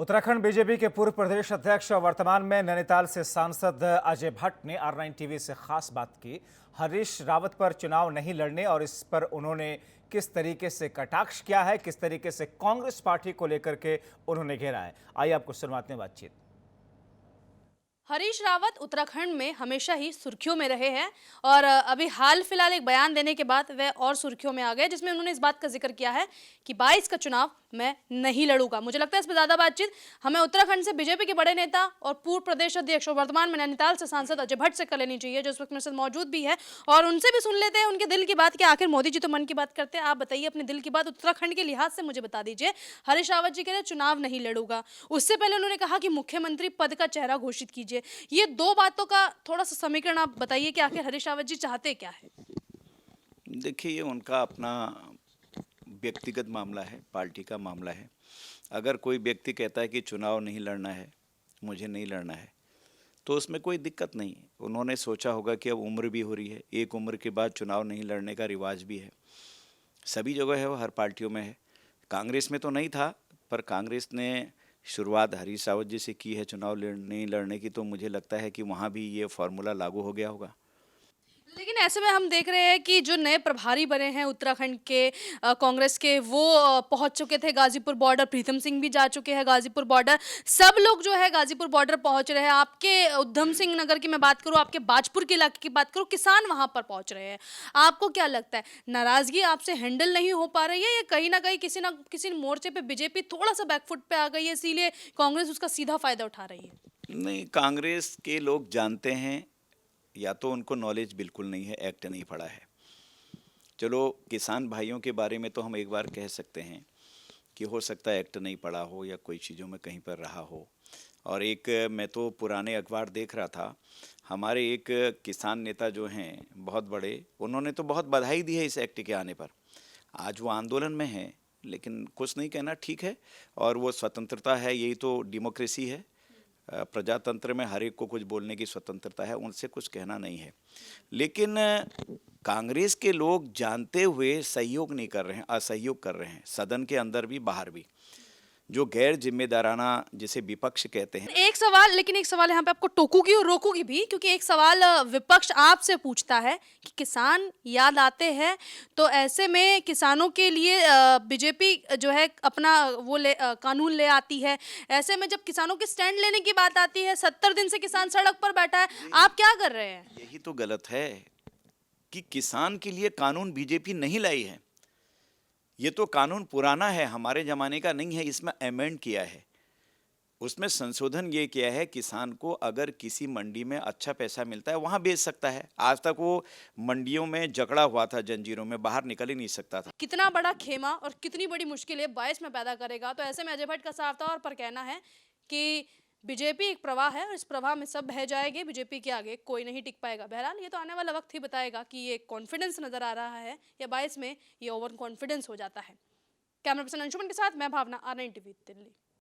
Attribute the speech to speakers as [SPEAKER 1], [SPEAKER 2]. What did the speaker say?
[SPEAKER 1] Uttarakhand BJP के पूर्व प्रदेश अध्यक्ष और वर्तमान में नैनीताल से सांसद अजय भट्ट ने R9 टीवी से खास बात की। हरीश रावत पर चुनाव नहीं लड़ने और इस पर उन्होंने किस तरीके से कटाक्ष किया है, किस तरीके से कांग्रेस पार्टी को लेकर के उन्होंने घेरा है। आइए आपको सुनवाते हैं बातचीत।
[SPEAKER 2] हरीश रावत उत्तराखंड में हमेशा ही सुर्खियों में रहे हैं और अभी हाल फिलहाल एक बयान देने के बाद वे और सुर्खियों में आ गए, जिसमें उन्होंने इस बात का जिक्र किया है कि 22 का चुनाव मैं नहीं लड़ूंगा। मुझे लगता है इस पर ज्यादा बातचीत हमें उत्तराखंड से बीजेपी के बड़े नेता और पूर्व प्रदेश अध्यक्ष और वर्तमान में नैनीताल से सांसद अजय भट्ट से कर लेनी चाहिए, जो इस वक्त मेरे साथ मौजूद भी है, और उनसे भी सुन लेते हैं उनके दिल की बात कि आखिर मोदी जी तो मन की बात करते हैं। आप बताइए अपने दिल की बात उत्तराखंड के लिहाज से मुझे बता दीजिए। हरीश रावत जी कह रहे चुनाव नहीं लड़ूंगा, उससे पहले उन्होंने कहा कि मुख्यमंत्री पद का चेहरा घोषित कीजिए। ये दो बातों का थोड़ा सा समीकरण आप बताइए कि आखिर हरीश रावत जी चाहते क्या है।
[SPEAKER 3] देखिए, ये उनका अपना व्यक्तिगत मामला है, पार्टी का मामला है। अगर कोई व्यक्ति कहता है कि चुनाव नहीं लड़ना है, मुझे नहीं लड़ना है, तो उसमें कोई दिक्कत नहीं है। उन्होंने सोचा होगा कि अब उम्र भी हो रही है, एक उम्र के बाद चुनाव नहीं लड़ने का रिवाज भी है, सभी जगह है, वो हर पार्टियों में है। कांग्रेस में तो नहीं था, पर कांग्रेस ने शुरुआत हरीश रावत जी से की है चुनाव नहीं लड़ने की, तो मुझे लगता है कि वहाँ भी ये फॉर्मूला लागू हो गया होगा।
[SPEAKER 2] लेकिन ऐसे में हम देख रहे हैं कि जो नए प्रभारी बने हैं उत्तराखंड के कांग्रेस के, वो पहुंच चुके थे गाजीपुर बॉर्डर। प्रीतम सिंह भी जा चुके हैं गाजीपुर बॉर्डर। सब लोग जो है गाजीपुर बॉर्डर पहुंच रहे हैं। आपके उधम सिंह नगर की मैं बात करूं, आपके बाजपुर के इलाके की बात करूं, किसान वहां पर पहुंच रहे हैं। आपको क्या लगता है, नाराजगी आपसे हैंडल नहीं हो पा रही है या कहीं ना किसी मोर्चे पे बीजेपी थोड़ा सा बैकफुट पे आ गई है, इसीलिए कांग्रेस उसका सीधा फायदा उठा रही है?
[SPEAKER 3] नहीं, कांग्रेस के लोग जानते हैं, या तो उनको नॉलेज बिल्कुल नहीं है, एक्ट नहीं पढ़ा है। चलो, किसान भाइयों के बारे में तो हम एक बार कह सकते हैं कि हो सकता है एक्ट नहीं पढ़ा हो या कोई चीज़ों में कहीं पर रहा हो। और एक मैं तो पुराने अखबार देख रहा था, हमारे एक किसान नेता जो हैं बहुत बड़े, उन्होंने तो बहुत बधाई दी है इस एक्ट के आने पर। आज वो आंदोलन में हैं, लेकिन कुछ नहीं कहना ठीक है, और वो स्वतंत्रता है, यही तो डेमोक्रेसी है। प्रजातंत्र में हर एक को कुछ बोलने की स्वतंत्रता है, उनसे कुछ कहना नहीं है। लेकिन कांग्रेस के लोग जानते हुए सहयोग नहीं कर रहे हैं, असहयोग कर रहे हैं, सदन के अंदर भी बाहर भी, जो गैर जिम्मेदाराना जिसे विपक्ष कहते हैं।
[SPEAKER 2] एक सवाल यहाँ पे आपको टोकूगी और रोकूगी भी, क्योंकि एक सवाल विपक्ष आपसे पूछता है कि किसान याद आते हैं, तो ऐसे में किसानों के लिए बीजेपी जो है अपना कानून ले आती है। ऐसे में जब किसानों के स्टैंड लेने की बात आती है, 70 दिन से किसान सड़क पर बैठा है, आप क्या कर रहे हैं?
[SPEAKER 3] यही तो गलत है कि किसान के लिए कानून बीजेपी नहीं लाई है। ये तो कानून पुराना है, हमारे ज़माने का नहीं है, इसमें अमेंड किया है। उसमें संशोधन ये किया है, किसान को अगर किसी मंडी में अच्छा पैसा मिलता है वहाँ बेच सकता है। आज तक वो मंडियों में जकड़ा हुआ था, जंजीरों में, बाहर निकल ही नहीं सकता था।
[SPEAKER 2] कितना बड़ा खेमा और कितनी बड़ी मुश्किलें 22 में पैदा करेगा। तो ऐसे में अजय भट्ट का साफ तौर पर कहना है कि बीजेपी एक प्रवाह है और इस प्रवाह में सब बह जाएंगे, बीजेपी के आगे कोई नहीं टिक पाएगा। बहरहाल ये तो आने वाला वक्त ही बताएगा कि ये कॉन्फिडेंस नजर आ रहा है या 22 में ये ओवर कॉन्फिडेंस हो जाता है। कैमरा पर्सन अंशुमन के साथ मैं भावना, R9 टीवी दिल्ली।